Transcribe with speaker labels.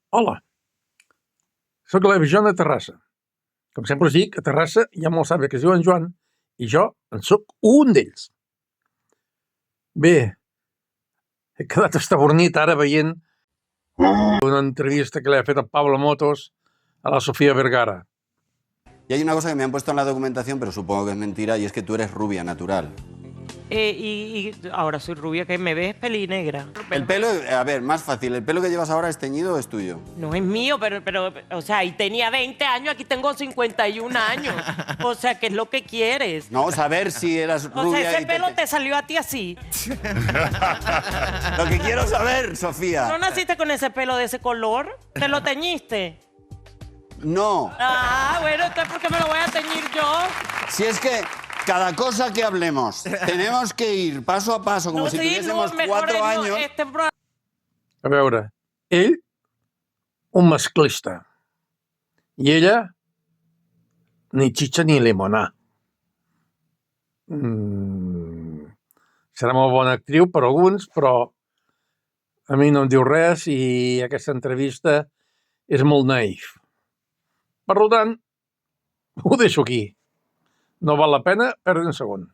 Speaker 1: Hola, sóc la Joan de Terrassa. Com sempre us dic, a Terrassa hi ha molts avis que es diuen Joan i jo en sóc un d'ells. Bé, he quedat estabornit ara veient una entrevista que li ha fet el Pablo Motos a la Sofía Vergara.
Speaker 2: Y hay una cosa que me han puesto en la documentación, pero supongo que es mentira, y es que tú eres rubia natural.
Speaker 3: Y ahora soy rubia, que me ves pelinegra.
Speaker 2: El pelo, a ver, más fácil, ¿el pelo que llevas ahora es teñido o es tuyo?
Speaker 3: No es mío, pero, o sea, y tenía 20 años, aquí tengo 51 años. O sea, ¿qué es lo que quieres?
Speaker 2: No, saber si eras
Speaker 3: O
Speaker 2: rubia.
Speaker 3: sea, ese pelo te salió a ti así.
Speaker 2: Lo que quiero saber, Sofía.
Speaker 3: ¿No naciste con ese pelo de ese color? ¿Te lo teñiste?
Speaker 2: No.
Speaker 3: Ah, bueno, entonces ¿por qué me lo voy a teñir yo?
Speaker 2: Si es que cada cosa que hablemos tenemos que ir paso a paso, como si tuviésemos 4 años.
Speaker 1: A veure, ell, un masclista, i ella, ni xitxa ni limonar. Serà molt bona actriu per alguns, però a mi no em diu res i aquesta entrevista és molt naïf. Per tant, ho deixo aquí. No val la pena perdre un segon.